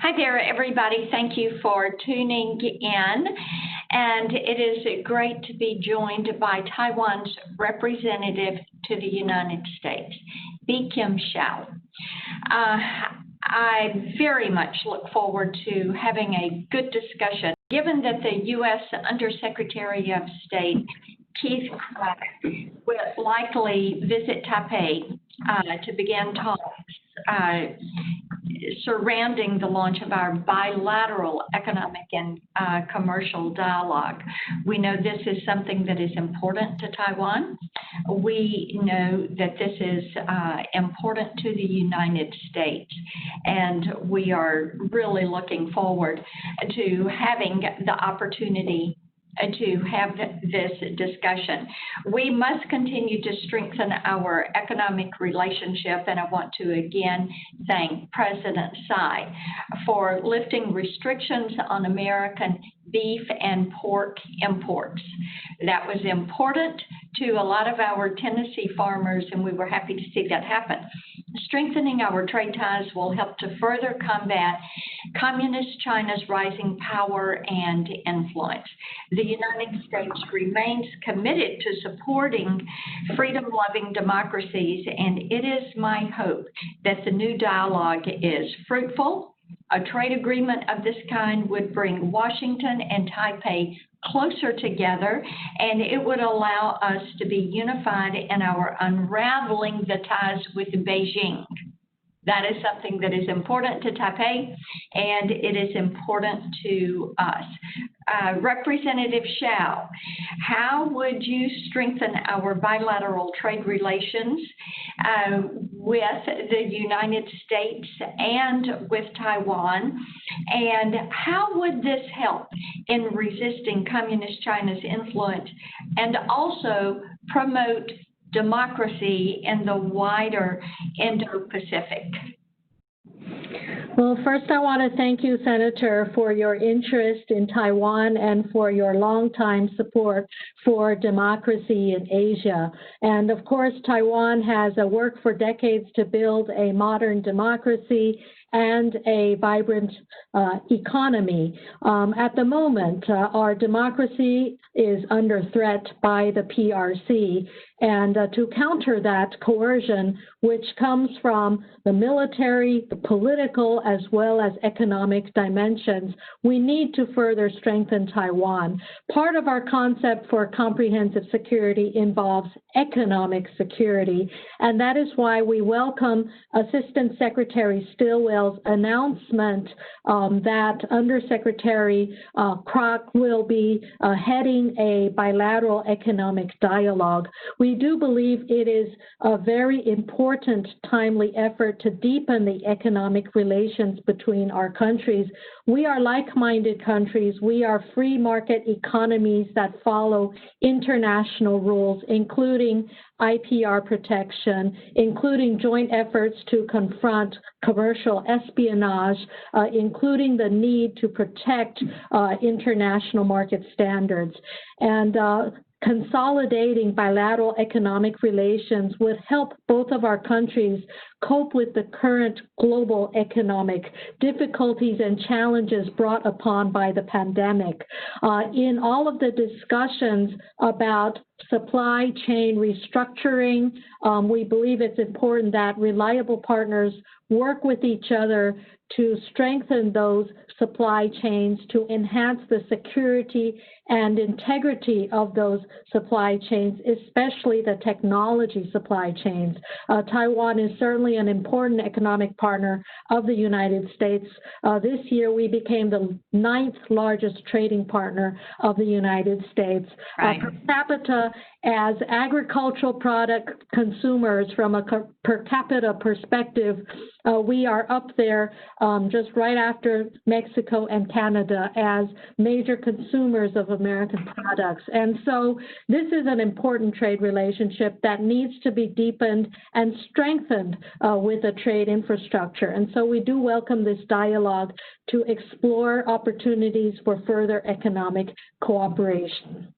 Hi there, everybody. Thank you for tuning in. And it is great to be joined by Taiwan's representative to the United States, Hsiao. I very much look forward to having a good discussion. Given that the U.S. Undersecretary of State, Keith will likely visit Taipei to begin talks surrounding the launch of our bilateral economic and commercial dialogue. We know this is something that is important to Taiwan. We know that this is important to the United States, and we are really looking forward to having the opportunity to have this discussion. We must continue to strengthen our economic relationship, and I want to again thank President Tsai for lifting restrictions on American beef and pork imports. That was important to a lot of our Tennessee farmers, and we were happy to see that happen. Strengthening our trade ties will help to further combat Communist China's rising power and influence. The United States remains committed to supporting freedom-loving democracies, and it is my hope that the new dialogue is fruitful. A trade agreement of this kind would bring Washington and Taipei closer together, and it would allow us to be unified in our unraveling the ties with Beijing. That is something that is important to Taipei, and it is important to us. Representative Hsiao, how would you strengthen our bilateral trade relations with the United States and with Taiwan? And how would this help in resisting Communist China's influence and also promote democracy in the wider Indo-Pacific? Well, first I want to thank you, Senator, for your interest in Taiwan and for your longtime support for democracy in Asia. And of course, Taiwan has worked for decades to build a modern democracy and a vibrant economy. At the moment, our democracy is under threat by the PRC. And to counter that coercion, which comes from the military, the political, as well as economic dimensions, we need to further strengthen Taiwan. Part of our concept for comprehensive security involves economic security, and that is why we welcome Assistant Secretary Stilwell's announcement that Undersecretary Kroc will be heading a bilateral economic dialogue. We do believe it is a very important, timely effort to deepen the economic relations between our countries. We are like-minded countries. We are free market economies that follow international rules, including IPR protection, including joint efforts to confront commercial espionage, including the need to protect international market standards. And consolidating bilateral economic relations would help both of our countries cope with the current global economic difficulties and challenges brought upon by the pandemic. In all of the discussions about supply chain restructuring, we believe it's important that reliable partners work with each other to strengthen those supply chains, to enhance the security and integrity of those supply chains, especially the technology supply chains. Taiwan is certainly an important economic partner of the United States. This year, we became the 9th largest trading partner of the United States. Right. Per capita, as agricultural product consumers from a per capita perspective, we are up there just right after Mexico and Canada as major consumers of American products. And so this is an important trade relationship that needs to be deepened and strengthened with a trade infrastructure. And so we do welcome this dialogue to explore opportunities for further economic cooperation.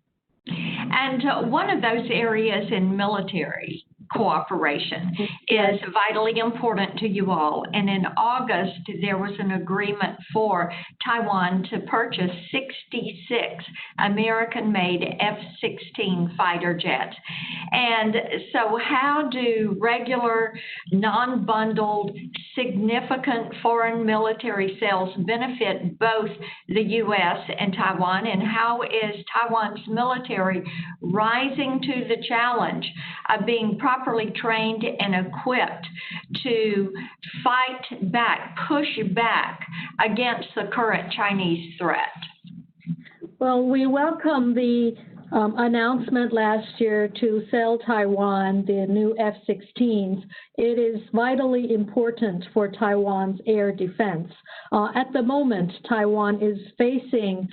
And one of those areas in military cooperation is vitally important to you all. And in August, there was an agreement for Taiwan to purchase 66 American-made F-16 fighter jets. And so how do regular, non-bundled, significant foreign military sales benefit both the U.S. and Taiwan? And how is Taiwan's military rising to the challenge of being properly trained and equipped to fight back, push back against the current Chinese threat? Well, we welcome the announcement last year to sell Taiwan the new F-16s. It is vitally important for Taiwan's air defense. At the moment, Taiwan is facing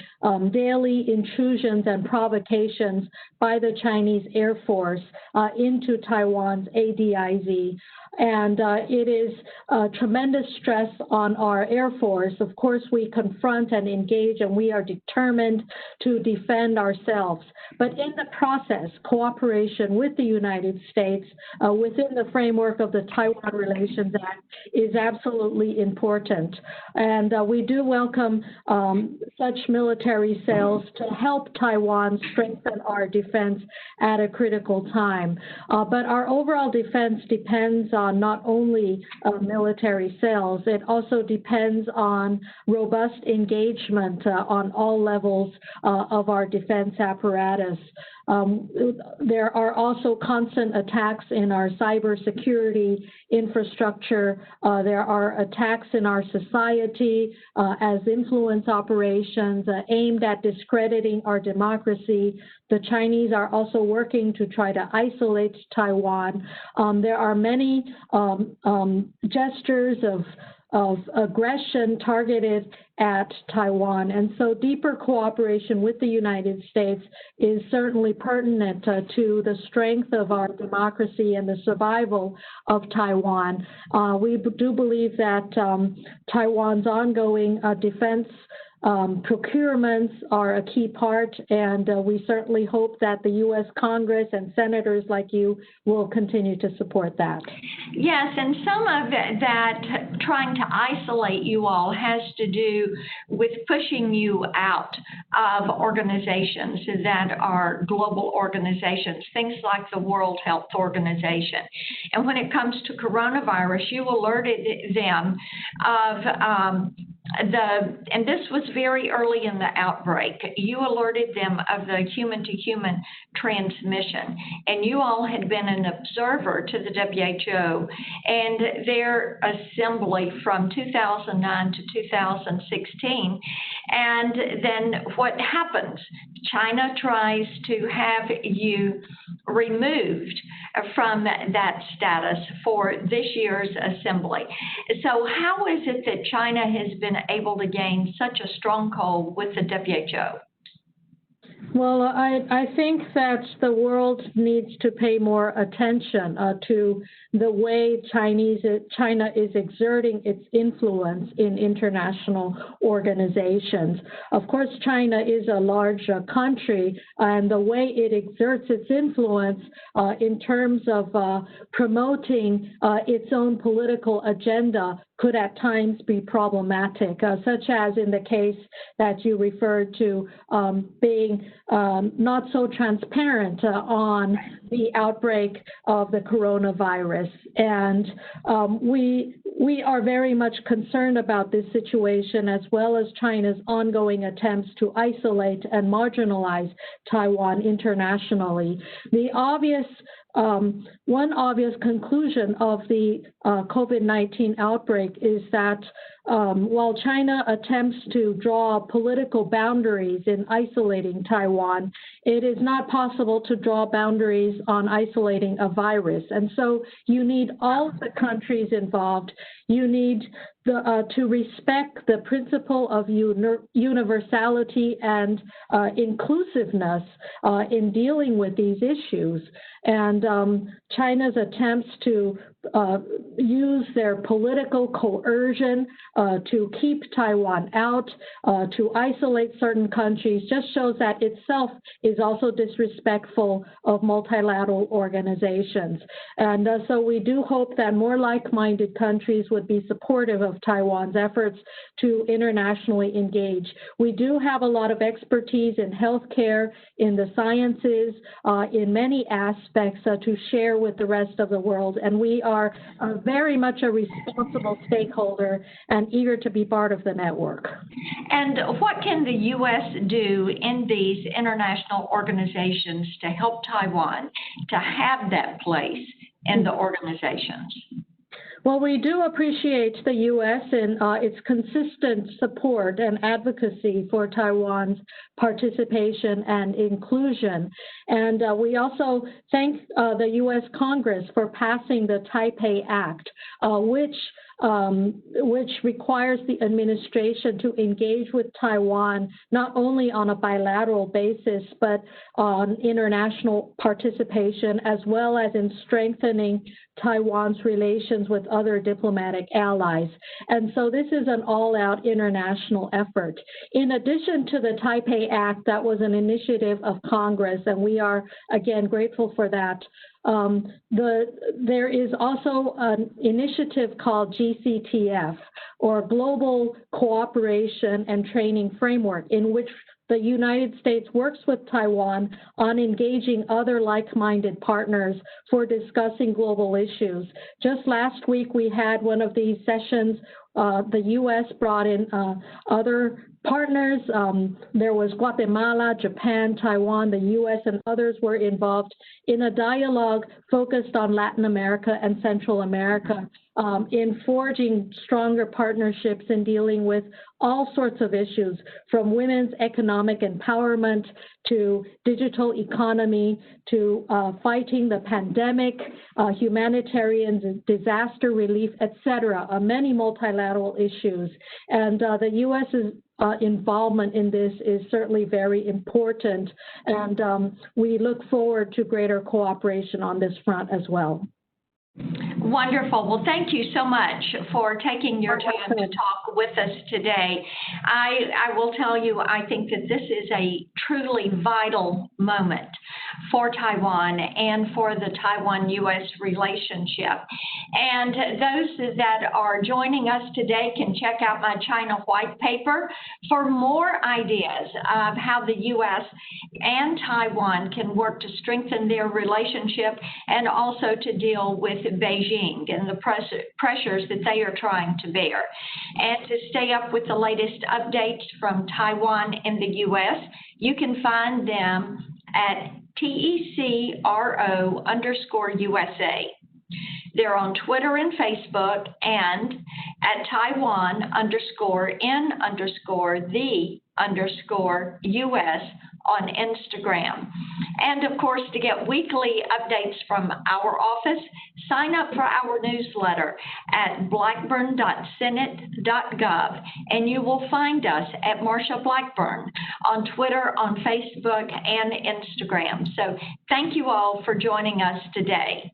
daily intrusions and provocations by the Chinese Air Force into Taiwan's ADIZ. And it is tremendous stress on our Air Force. Of course, we confront and engage, and we are determined to defend ourselves. But in the process, cooperation with the United States within the framework of the Taiwan Relations Act is absolutely important. And we do welcome such military sales to help Taiwan strengthen our defense at a critical time. But our overall defense depends on not only military sales, it also depends on robust engagement on all levels of our defense apparatus. There are also constant attacks in our cybersecurity infrastructure. There are attacks in our society as influence operations aimed at discrediting our democracy. The Chinese are also working to try to isolate Taiwan. There are many gestures of aggression targeted at Taiwan. And so deeper cooperation with the United States is certainly pertinent to the strength of our democracy and the survival of Taiwan. We do believe that Taiwan's ongoing defense procurements are a key part, and we certainly hope that the U.S. Congress and senators like you will continue to support that. Yes, and some of that trying to isolate you all has to do with pushing you out of organizations that are global organizations, things like the World Health Organization. And when it comes to coronavirus, you alerted them of and this was very early in the outbreak, you alerted them of the human-to-human transmission, and you all had been an observer to the WHO and their assembly from 2009 to 2016. And then what happens? China tries to have you removed from that status for this year's assembly. So how is it that China has been able to gain such a stronghold with the WHO? Well, I think that the world needs to pay more attention to the way China is exerting its influence in international organizations. Of course, China is a large country, and the way it exerts its influence in terms of promoting its own political agenda could at times be problematic, such as in the case that you referred to being not so transparent on the outbreak of the coronavirus. And we are very much concerned about this situation, as well as China's ongoing attempts to isolate and marginalize Taiwan internationally. The one obvious conclusion of the COVID-19 outbreak is that while China attempts to draw political boundaries in isolating Taiwan, it is not possible to draw boundaries on isolating a virus. And so you need all of the countries involved. You need to respect the principle of universality and inclusiveness in dealing with these issues. And China's attempts to use their political coercion to keep Taiwan out, to isolate certain countries, just shows that itself is also disrespectful of multilateral organizations. And so we do hope that more like-minded countries would be supportive of Taiwan's efforts to internationally engage. We do have a lot of expertise in healthcare, in the sciences, in many aspects to share with the rest of the world. And we are very much a responsible stakeholder and eager to be part of the network. And what can the U.S. do in these international organizations to help Taiwan to have that place in the organizations? Well, we do appreciate the U.S. and its consistent support and advocacy for Taiwan's participation and inclusion. And we also thank the U.S. Congress for passing the Taipei Act, which requires the administration to engage with Taiwan not only on a bilateral basis, but on international participation, as well as in strengthening Taiwan's relations with other diplomatic allies. And so this is an all-out international effort. In addition to the Taipei Act, that was an initiative of Congress, and we are, again, grateful for that. There is also an initiative called GCTF, or Global Cooperation and Training Framework, in which the United States works with Taiwan on engaging other like-minded partners for discussing global issues. Just last week, we had one of these sessions. The U.S. brought in other partners. There was Guatemala, Japan, Taiwan, the U.S., and others were involved in a dialogue focused on Latin America and Central America, in forging stronger partnerships and dealing with all sorts of issues, from women's economic empowerment to digital economy to fighting the pandemic, humanitarian disaster relief, et cetera, many multilateral issues. And the U.S.'s involvement in this is certainly very important, and we look forward to greater cooperation on this front as well. Wonderful. Well, thank you so much for taking your time to talk with us today. I will tell you, I think that this is a truly vital moment for Taiwan and for the Taiwan-U.S. relationship. And those that are joining us today can check out my China white paper for more ideas of how the U.S. and Taiwan can work to strengthen their relationship and also to deal with Beijing and the pressures that they are trying to bear. And to stay up with the latest updates from Taiwan and the U.S., you can find them at TECRO_USA. They're on Twitter and Facebook, and at Taiwan_the_US on Instagram. And of course, to get weekly updates from our office, sign up for our newsletter at blackburn.senate.gov, and you will find us at Marsha Blackburn on Twitter, on Facebook, and Instagram. So thank you all for joining us today.